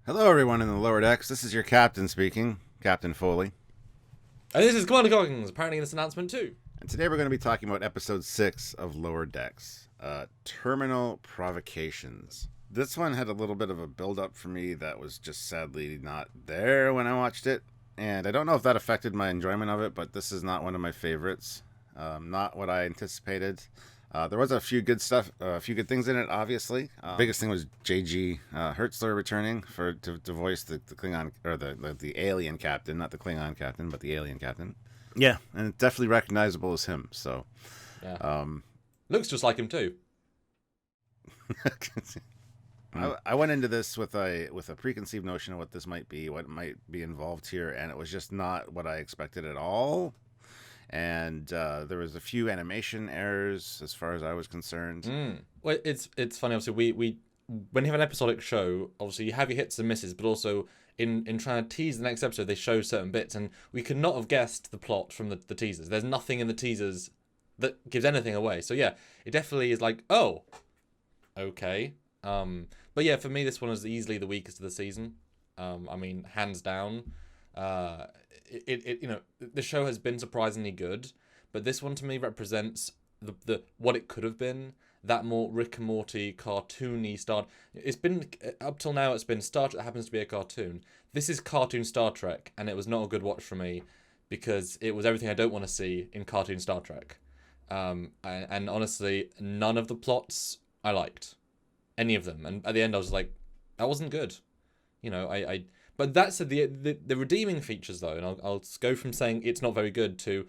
Hello, everyone in the lower decks. This is your captain speaking, Captain Foley. And this is Commander Coggins, apparently in this announcement too. And today we're going to be talking about episode 6 of Lower Decks, Terminal Provocations. This one had a little bit of a build-up for me that was just sadly not there when I watched it. And I don't know if that affected my enjoyment of it, but this is not one of my favorites. Not what I anticipated. There was a few good stuff, a few good things in it, obviously. Biggest thing was J.G. Hertzler returning to voice the Klingon, or the alien captain, not the Klingon captain, but the alien captain. Yeah, and it's definitely recognizable as him, so. Yeah. Looks just like him too. I went into this with a preconceived notion of what this might be, what might be involved here, and it was just not what I expected at all. And there was a few animation errors as far as I was concerned. Well, it's funny. Obviously, we when you have an episodic show, obviously you have your hits and misses, but also in trying to tease the next episode, they show certain bits, and we could not have guessed the plot from the teasers. There's nothing in the teasers that gives anything away. So yeah, it definitely is like, oh, okay. But yeah, for me, this one was easily the weakest of the season. I mean, hands down. The show has been surprisingly good, but this one to me represents the what it could have been. That more Rick and Morty cartoony start. It's been up till now. It's been Star Trek that happens to be a cartoon. This is cartoon Star Trek, and it was not a good watch for me because it was everything I don't want to see in cartoon Star Trek. And honestly, none of the plots I liked, any of them. And at the end, I was like, that wasn't good. But that said, the redeeming features though, and I'll go from saying it's not very good to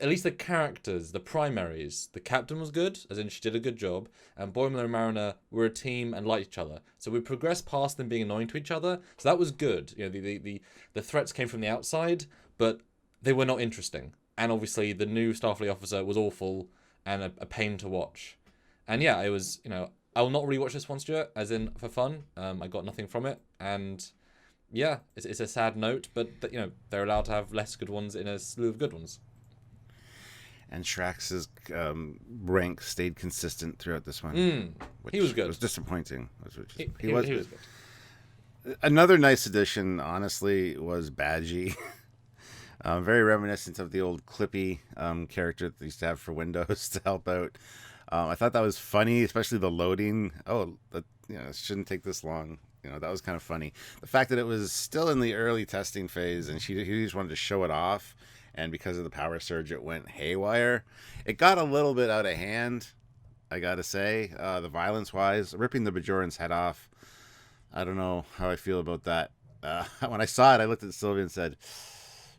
at least the characters, the primaries. The captain was good, as in she did a good job, and Boimler and Mariner were a team and liked each other. So we progressed past them being annoying to each other. So that was good. The threats came from the outside, but they were not interesting. And obviously the new Starfleet officer was awful and a pain to watch. And yeah, it was, I will not rewatch this one, Stuart, as in for fun. I got nothing from it, and yeah, it's a sad note, but they're allowed to have less good ones in a slew of good ones. And Shrax's rank stayed consistent throughout this one. He was good. It was disappointing. He was good. Another nice addition, honestly, was Badgie. Very reminiscent of the old Clippy character that they used to have for Windows to help out. I thought that was funny, especially the loading. It shouldn't take this long. That was kind of funny. The fact that it was still in the early testing phase and he just wanted to show it off, and because of the power surge, it went haywire. It got a little bit out of hand, I gotta say. The violence-wise, ripping the Bajoran's head off, I don't know how I feel about that. When I saw it, I looked at Sylvia and said,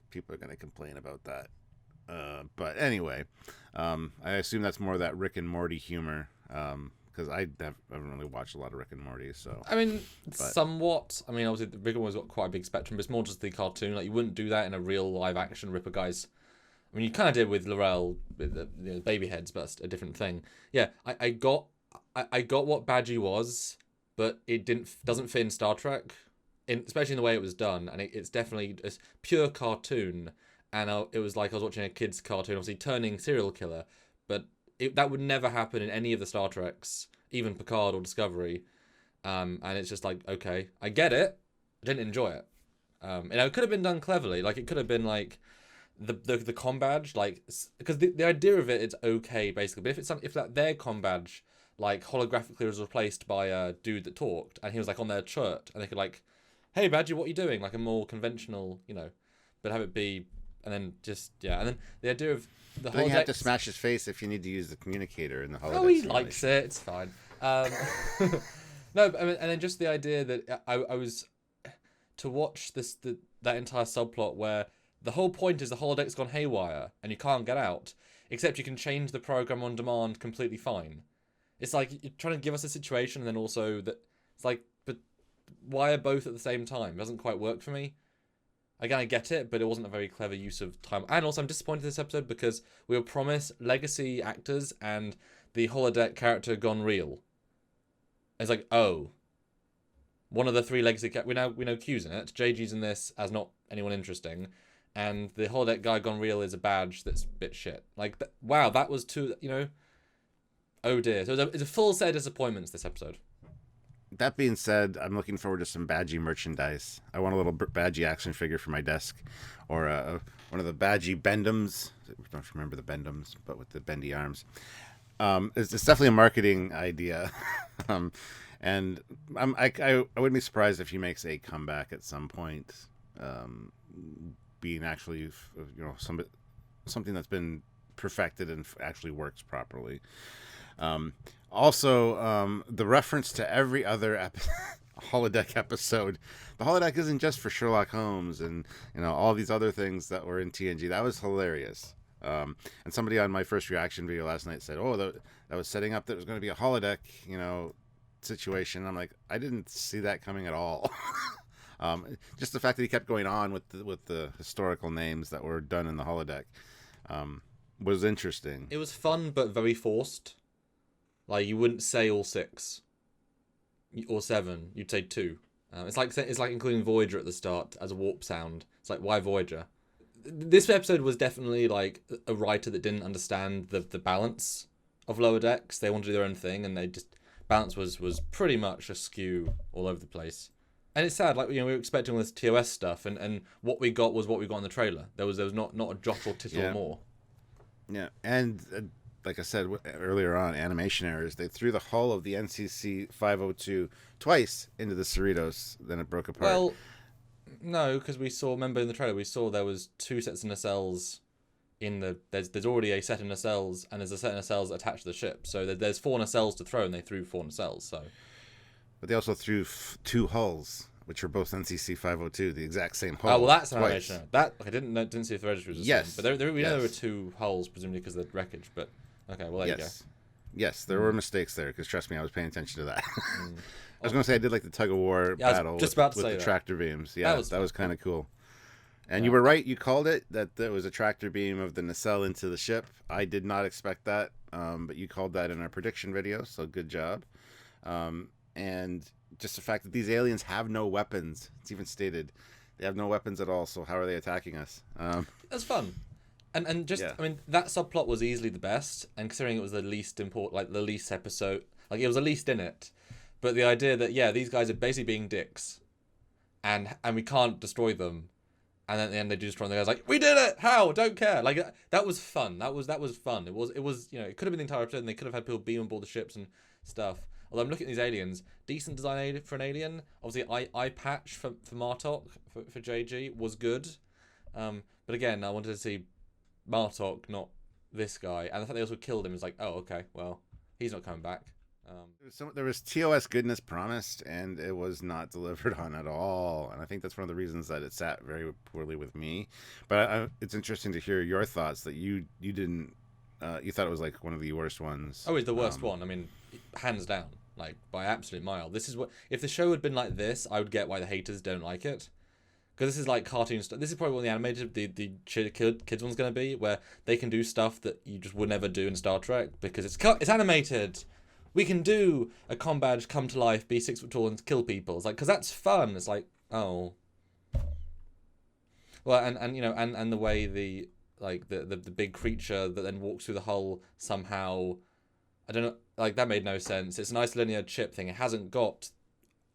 people are going to complain about that. But anyway, I assume that's more of that Rick and Morty humor. Because I haven't really watched a lot of Rick and Morty, so. I mean, somewhat. I mean, obviously, the Rick and Morty's got quite a big spectrum, but it's more just the cartoon. Like, you wouldn't do that in a real live-action Ripper guys. I mean, you kind of did with Laurel, with the baby heads, but that's a different thing. Yeah, I got what Badgie was, but it doesn't fit in Star Trek, especially in the way it was done. And it's definitely a pure cartoon, and it was like I was watching a kid's cartoon, obviously turning serial killer, but that would never happen in any of the Star Treks, even Picard or Discovery. And it's just like, okay, I get it. I didn't enjoy it. It could have been done cleverly. Like, it could have been like the comm badge, like, because the idea of it's okay basically. But if their comm badge like holographically was replaced by a dude that talked, and he was like on their shirt, and they could like, hey Badgie, what are you doing? Like a more conventional, but have it be, and then just and then the idea of the holodeck. You have to smash his face if you need to use the communicator in the holodeck. Oh, he likes it. It's fine. No, I mean, and then just the idea that I was to watch that entire subplot where the whole point is the holodeck's gone haywire and you can't get out, except you can change the program on demand completely fine. It's like you're trying to give us a situation and then also that it's like, but why are both at the same time? It doesn't quite work for me. Again, I get it, but it wasn't a very clever use of time. And also, I'm disappointed this episode because we were promised legacy actors and the holodeck character gone real. It's like, oh, one of the three legacy we know Q's in it. JG's in this as not anyone interesting, and the holodeck guy gone real is a badge that's a bit shit. Like, wow, that was too, oh dear. So it's a full set of disappointments this episode. That being said, I'm looking forward to some Badgie merchandise. I want a little Badgie action figure for my desk, or one of the Badgie Bendums. I don't remember the Bendums, but with the bendy arms. It's definitely a marketing idea, and I wouldn't be surprised if he makes a comeback at some point, being actually something that's been perfected and actually works properly. Also, the reference to every other holodeck episode. The holodeck isn't just for Sherlock Holmes and all these other things that were in TNG. That was hilarious. And somebody on my first reaction video last night said, "Oh, that was setting up that it was going to be a holodeck, situation." I'm like, I didn't see that coming at all. Just the fact that he kept going on with the historical names that were done in the holodeck was interesting. It was fun, but very forced. Like, you wouldn't say all 6 or 7. You'd say 2. It's like including Voyager at the start as a warp sound. It's like, why Voyager? This episode was definitely like a writer that didn't understand the balance of Lower Decks. They wanted to do their own thing, and balance was pretty much askew all over the place. And it's sad, like, we were expecting all this TOS stuff, and what we got was what we got in the trailer. There was not a jot or tittle more. Yeah, and like I said earlier on, animation errors. They threw the hull of the NCC 502 twice into the Cerritos, then it broke apart. Well, no, because remember in the trailer, we saw there was 2 sets of nacelles in the... There's already a set of nacelles, and there's a set of nacelles attached to the ship. So there's 4 nacelles to throw, and they threw 4 nacelles, so... But they also threw 2 hulls, which were both NCC 502, the exact same hull. Oh, well, that's an animation. That I didn't see if the registry was the yes. same. But we know there were 2 hulls, presumably because of the wreckage. But okay, well, there you go. Yes, there were mistakes there, because trust me, I was paying attention to that. I was going to say I did like the tug-of-war battle with the tractor beams. Yeah, that was kind of cool. And you were right, you called it, that there was a tractor beam of the nacelle into the ship. I did not expect that, but you called that in our prediction video, so good job. And just the fact that these aliens have no weapons. It's even stated. They have no weapons at all, so how are they attacking us? That's fun. And just, I mean, that subplot was easily the best, and considering it was the least important, like, the least episode, like, it was the least in it. But the idea that, these guys are basically being dicks, and we can't destroy them, and then at the end they do destroy them, the guy's like, we did it! How? Don't care! Like, that was fun. That was fun. It was it could have been the entire episode, and they could have had people beam on board the ships and stuff. Although I'm looking at these aliens, decent design for an alien. Obviously, eye patch for Martok, for JG, was good. But again, I wanted to see Martok, not this guy. And the fact they also killed him is like, oh, okay, well, he's not coming back. There was TOS goodness promised, and it was not delivered on at all. And I think that's one of the reasons that it sat very poorly with me. But it's interesting to hear your thoughts that you didn't... you thought it was like one of the worst ones. Oh, it's the worst one. I mean, hands down, like by absolute mile. This is what, if the show had been like this, I would get why the haters don't like it. Because this is like cartoon stuff. This is probably what the animated, the kids one's going to be, where they can do stuff that you just would never do in Star Trek because it's animated. We can do a combadge come to life, be 6 foot tall, and kill people. It's like, because that's fun. It's like, oh, well, and the way the big creature that then walks through the hull somehow, I don't know, like, that made no sense. It's a nice linear chip thing. It hasn't got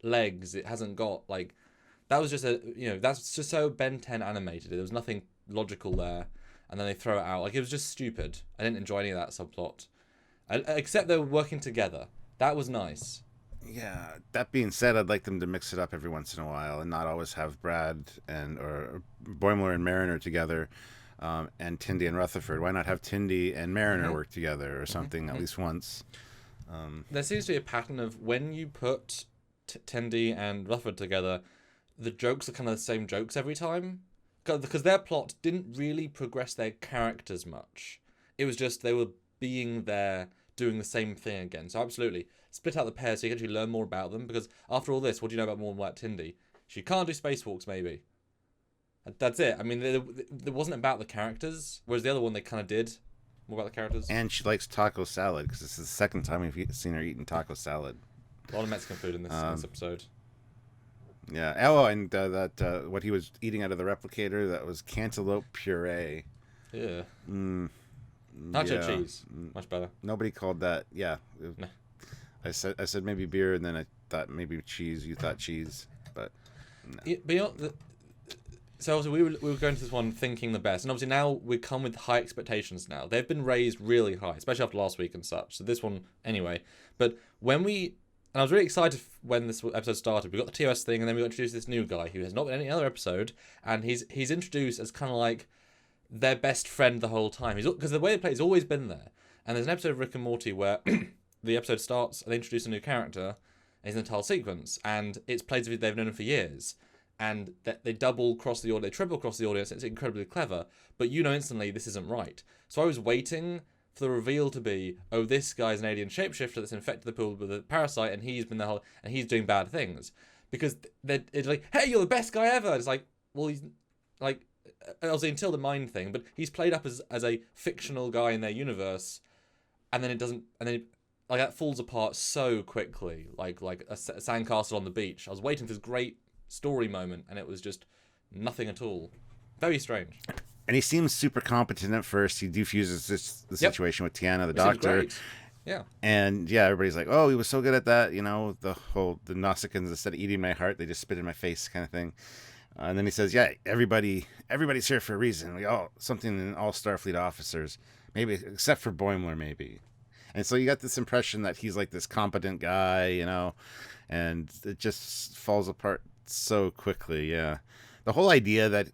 legs. It hasn't got, like, that was just that's just so Ben 10 animated. There was nothing logical there. And then they throw it out. Like, it was just stupid. I didn't enjoy any of that subplot. Except they were working together. That was nice. Yeah, that being said, I'd like them to mix it up every once in a while and not always have Brad or Boimler and Mariner together. And Tindy and Rutherford. Why not have Tindy and Mariner work together or something at least once? There seems to be a pattern of when you put Tindy and Rutherford together, the jokes are kind of the same jokes every time. Because their plot didn't really progress their characters much. It was just they were being there, doing the same thing again. So absolutely, split out the pairs so you can actually learn more about them. Because after all this, what do you know about more about Tindy? She can't do spacewalks, maybe. That's it. I mean, it wasn't about the characters, whereas the other one they kind of did more about the characters. And she likes taco salad because this is the second time we've seen her eating taco salad. A lot of Mexican food in this episode. Yeah. Oh, and what he was eating out of the replicator, that was cantaloupe puree. Yeah. Nacho cheese. Much better. Nobody called that. Yeah. No. I said maybe beer, and then thought maybe cheese, you thought cheese, but no. Yeah, so obviously we were going to this one thinking the best, and obviously now we come with high expectations. Now they've been raised really high, especially after last week and such. So this one anyway. But and I was really excited when this episode started. We got the TOS thing, and then we got introduced to this new guy who has not been in any other episode, and he's introduced as kind of like their best friend the whole time. Because the way they play has always been there. And there's an episode of Rick and Morty where the episode starts, and they introduce a new character, and he's in the entire sequence, and it's played as if they've known him for years. And they double cross the audience, they triple cross the audience. It's incredibly clever, but you know instantly this isn't right. So I was waiting for the reveal to be, oh, this guy's an alien shapeshifter that's infected the pool with a parasite, and he's doing bad things, because it's like, hey, you're the best guy ever. It's like, well, he's like, obviously until the mind thing, but he's played up as a fictional guy in their universe, and then like that falls apart so quickly, like a sandcastle on the beach. I was waiting for this great story moment, and it was just nothing at all. Very strange. And he seems super competent at first. He defuses the situation with Tiana, the doctor. Yeah. And yeah, everybody's like, oh, he was so good at that. You know, the Nausicaans, instead of eating my heart, they just spit in my face kind of thing. And then he says, yeah, everybody's here for a reason. Something in all Starfleet officers, maybe except for Boimler, maybe. And so you got this impression that he's like this competent guy, you know, and it just falls apart so quickly. Yeah. The whole idea that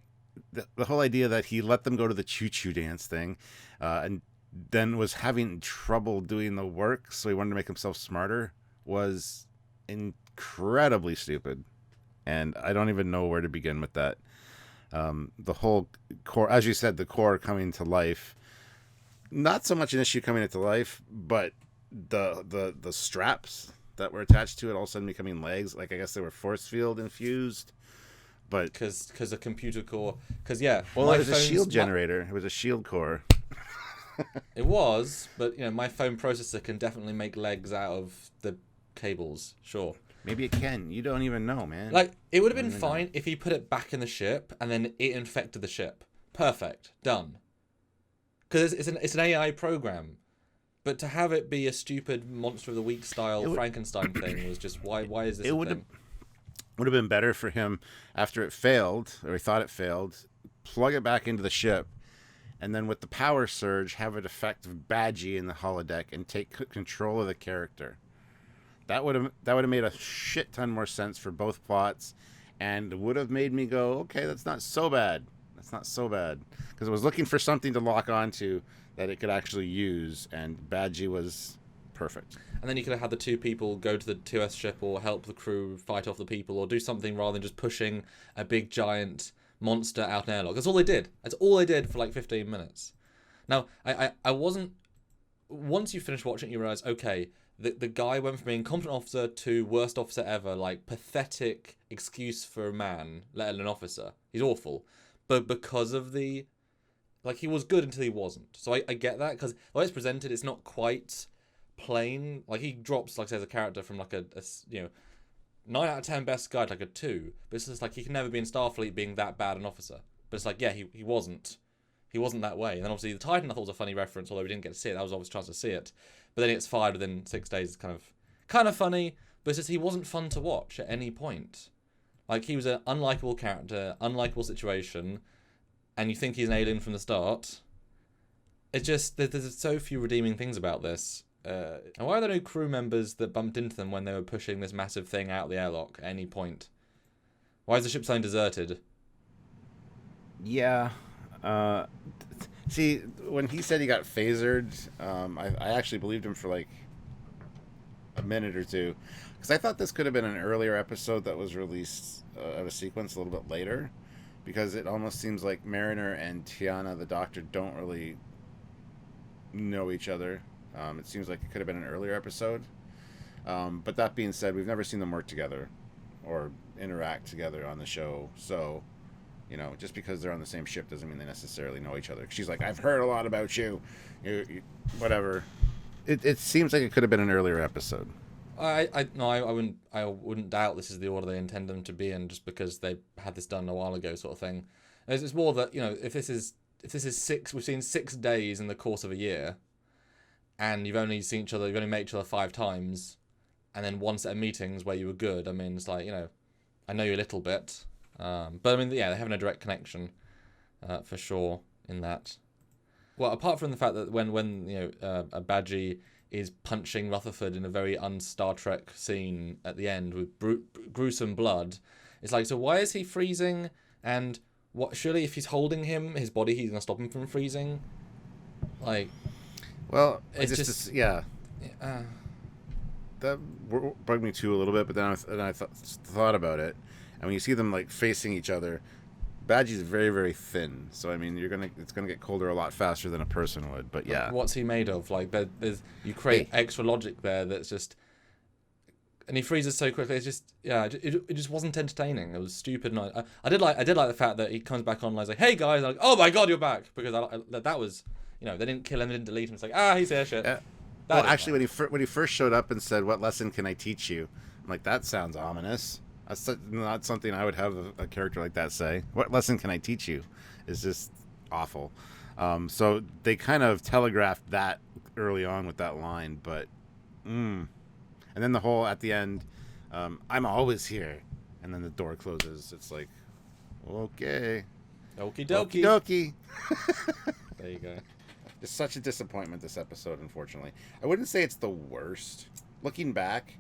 he let them go to the choo-choo dance thing, and then was having trouble doing the work, so he wanted to make himself smarter, was incredibly stupid. And I don't even know where to begin with that. The whole core, as you said, the core coming to life, not so much an issue coming into life, but the straps that were attached to it all of a sudden becoming legs. Like, I guess they were force field infused. But because a computer core, it was a shield generator. It was a shield core. It was, but my phone processor can definitely make legs out of the cables. Sure. Maybe it can. You don't even know, man. Like, it would have been fine if he put it back in the ship and then it infected the ship. Perfect. Done. Because it's an AI program. But to have it be a stupid Monster of the Week style Frankenstein thing was just, why is this a thing? Would have been better for him after it failed, or he thought it failed, plug it back into the ship, and then with the power surge have it affect Badgie in the holodeck and take control of the character. That would have made a shit ton more sense for both plots, and would have made me go, okay, that's not so bad. That's not so bad, because I was looking for something to lock onto that it could actually use, and Badgie was perfect. And then you could have had the two people go to the 2S ship or help the crew fight off the people or do something rather than just pushing a big giant monster out an airlock. That's all they did. That's all they did for like 15 minutes. Now, I wasn't... Once you finish watching it, you realise, okay, the guy went from being competent officer to worst officer ever, like pathetic excuse for a man, let alone an officer. He's awful. But because of the... Like, he was good until he wasn't. So I get that, because the way it's presented, it's not quite plain. Like, he drops, like I say, as a character from like a 9 out of 10 best guy to like a 2. But it's just like, he can never be in Starfleet being that bad an officer. But it's like, yeah, he wasn't. He wasn't that way. And then obviously the Titan I thought was a funny reference, although we didn't get to see it. That was always a chance to see it. But then he gets fired within 6 days. It's kind of funny, but it's just he wasn't fun to watch at any point. Like, he was an unlikable character, unlikable situation, and you think he's an alien from the start. It's just, there's so few redeeming things about this. And why are there no crew members that bumped into them when they were pushing this massive thing out of the airlock at any point? Why is the ship suddenly deserted? Yeah. See, when he said he got phasered, I actually believed him for like a minute or two, because I thought this could have been an earlier episode that was released of a sequence a little bit later, because it almost seems like Mariner and Tiana, the doctor, don't really know each other. It seems like it could have been an earlier episode. But that being said, we've never seen them work together or interact together on the show, so... just because they're on the same ship doesn't mean they necessarily know each other. She's like, I've heard a lot about you. Whatever. It seems like it could have been an earlier episode. I wouldn't doubt this is the order they intend them to be in, just because they had this done a while ago, sort of thing. It's more that, if this is we've seen 6 days in the course of a year, and you've only met each other 5 times. and then one set of meetings where you were good. I mean, it's like, I know you a little bit, but I mean, yeah, they have no direct connection, for sure in that. Well, apart from the fact that when a Badgie is punching Rutherford in a very un-Star Trek scene at the end with gruesome blood, it's like, so why is he freezing? And what? Surely, if he's holding him, his body, he's gonna stop him from freezing. Like, well, it's just yeah. That bugged me too a little bit, but then I thought about it, and when you see them like facing each other, Badgie's very, very thin, so I mean, it's gonna get colder a lot faster than a person would. But yeah, what's he made of? Like, you create extra logic there that's just, and he freezes so quickly. It's just, it just wasn't entertaining. It was stupid. And I did like the fact that he comes back on, like, hey guys, like, oh my god, you're back, because that was, they didn't kill him, they didn't delete him. It's like, he's here, shit. Well, actually, when he first showed up and said, "What lesson can I teach you?" I'm like, that sounds ominous. That's not something I would have a character like that say. What lesson can I teach you? Is just awful. So they kind of telegraphed that early on with that line, but and then the whole at the end, I'm always here, and then the door closes. It's like, okay, okie dokie. Okie dokie. There you go. It's such a disappointment, this episode, unfortunately. I wouldn't say it's the worst. Looking back,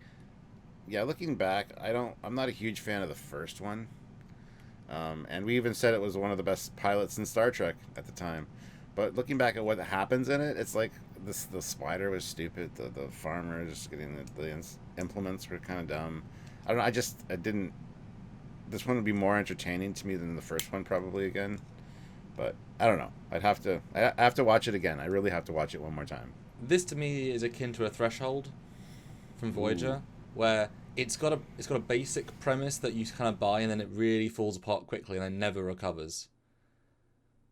I'm not a huge fan of the first one. And we even said it was one of the best pilots in Star Trek at the time. But looking back at what happens in it, it's like the spider was stupid. The farmer just getting the implements were kind of dumb. I don't know. This one would be more entertaining to me than the first one probably again. But I don't know. I have to watch it again. I really have to watch it one more time. This to me is akin to a Threshold from Voyager, where it's got a basic premise that you kind of buy, and then it really falls apart quickly and then never recovers.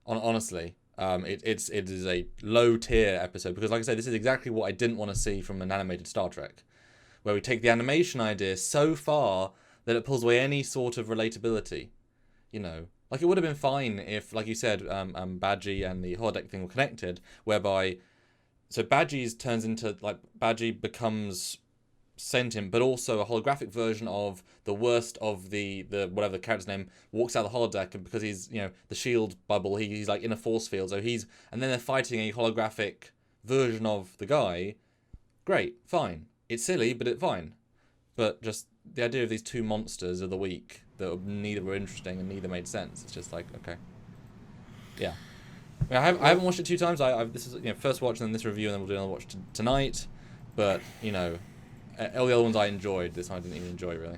Honestly, it is a low tier episode because, like I said, this is exactly what I didn't want to see from an animated Star Trek, where we take the animation idea so far that it pulls away any sort of relatability. Like, it would have been fine if, like you said, Badgie and the holodeck thing were connected, whereby, so Badgie becomes sentient, but also a holographic version of the worst of the whatever the character's name walks out of the holodeck, and because he's, the shield bubble, he's like in a force field, and then they're fighting a holographic version of the guy. Great, fine. It's silly, but it's fine. But just the idea of these two monsters of the week that neither were interesting and neither made sense. It's just like, okay. Yeah. I haven't watched it 2 times. This is first watch and then this review, and then we'll do another watch tonight. But, all the other ones I enjoyed. This one I didn't even enjoy, really.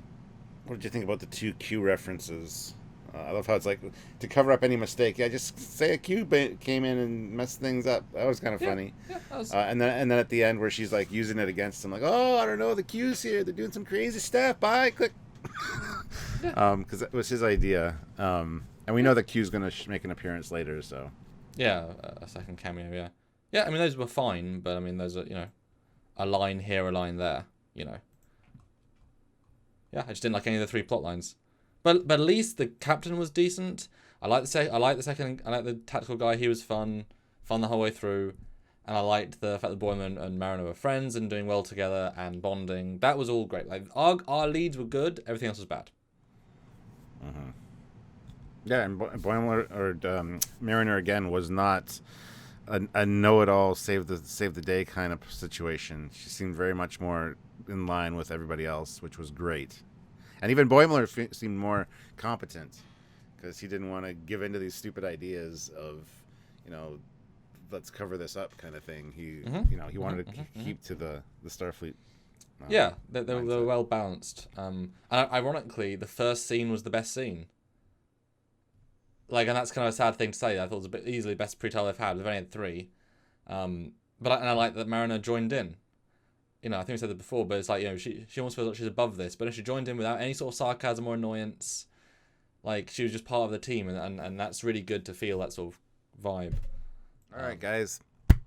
What did you think about the 2 Q references? I love how it's like, to cover up any mistake, just say a Q came in and messed things up. That was kind of funny. Yeah, that was... and then at the end where she's like using it against him, like, oh, I don't know, the Q's here. They're doing some crazy stuff. Bye, click. Because that was his idea. And we know that Q's going to make an appearance later, so. Yeah, a second cameo, yeah. Yeah, I mean, those were fine, but I mean, those are, a line here, a line there, Yeah, I just didn't like any of the 3 plot lines. But at least the captain was decent. I like the tactical guy. He was fun the whole way through, and I liked the fact that Boimler and Mariner were friends and doing well together and bonding. That was all great. Like, our leads were good. Everything else was bad. Mm-hmm. Yeah, and Boimler or Mariner again was not a know-it-all, save the day kind of situation. She seemed very much more in line with everybody else, which was great. And even Boimler seemed more competent because he didn't want to give in to these stupid ideas of, let's cover this up kind of thing. He wanted to keep to the Starfleet. Yeah, they were well balanced. And ironically, the first scene was the best scene. Like, and that's kind of a sad thing to say. I thought it was a bit easily best pre-tell they've had. They've only had 3. But I like that Mariner joined in. I think we said that before, but it's like, she almost feels like she's above this. But if she joined in without any sort of sarcasm or annoyance, like, she was just part of the team, and that's really good to feel that sort of vibe. All right, guys.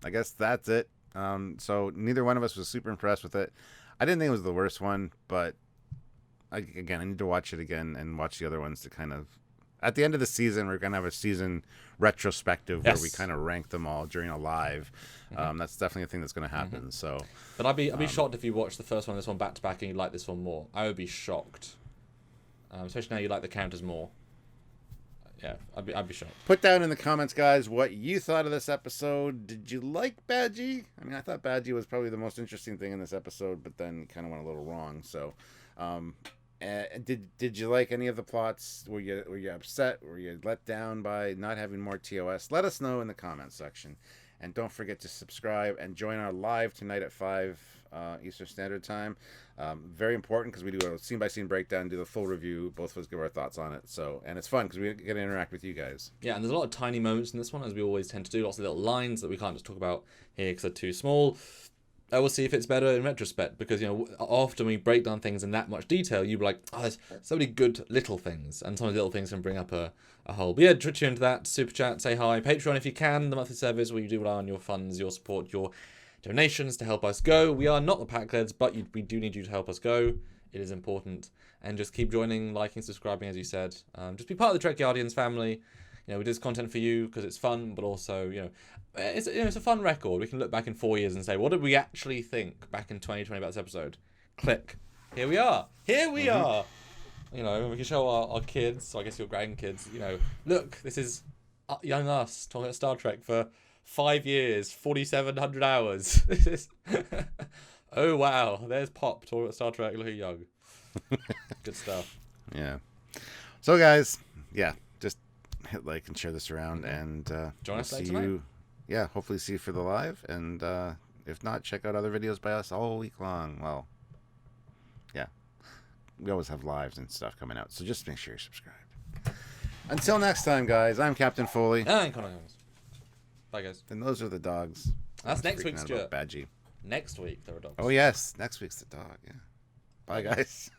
I guess that's it. So neither one of us was super impressed with it. I didn't think it was the worst one, but I need to watch it again and watch the other ones to kind of at the end of the season, we're gonna have a season retrospective where we Yes. kind of rank them all during a live. That's definitely a thing that's gonna happen. So, But I'd be shocked if you watched the first one and this one back to back and you like this one more. I would be shocked. Especially now you like the characters more. Yeah, I'd be shocked. put down in the comments, guys, what you thought of this episode. Did you like Badgie? I mean, I thought Badgie was probably the most interesting thing in this episode, but then kind of went a little wrong. So, did you like any of the plots? Were you upset? Were you let down by not having more TOS? Let us know in the comments section, and don't forget to subscribe and join our live tonight at 5 Eastern Standard Time. Very important because we do a scene by scene breakdown, do the full review. Both of us give our thoughts on it. So, and it's fun because we get to interact with you guys. Yeah, and there's a lot of tiny moments in this one, as we always tend to do. Lots of little lines that we can't just talk about here because they're too small. I will see if it's better in retrospect because, often we break down things in that much detail, you'll be like, oh, there's so many good little things, and some of the little things can bring up a whole. But yeah, trick you into that. Super chat, say hi. Patreon if you can, the monthly service where you do rely on your funds, your support, your donations to help us go. We are not the pack leads, but we do need you to help us go. It is important. And just keep joining, liking, subscribing, as you said. Just be part of the Trekyards family. We do this content for you because it's fun, but also, it's a fun record. We can look back in 4 years and say, what did we actually think back in 2020 about this episode? Click. Here we are. Here we are. We can show our kids, so I guess your grandkids, look, this is young us talking about Star Trek for 5 years, 4,700 hours. This is... Oh, wow. There's Pop talking about Star Trek looking young. Good stuff. Yeah. So, guys, just hit like and share this around, and Join us see later tonight. you. Yeah, hopefully see you for the live, and if not, check out other videos by us all week long. Well, yeah, we always have lives and stuff coming out, so just make sure you're subscribed. Until next time, guys, I'm Captain Foley, And Connor Holmes. Bye, guys. and those are the dogs. That's I was next freaking week's out about Badgie. Badgie. Next week, there are dogs. Oh yes, next week's the dog. Yeah. Bye, guys.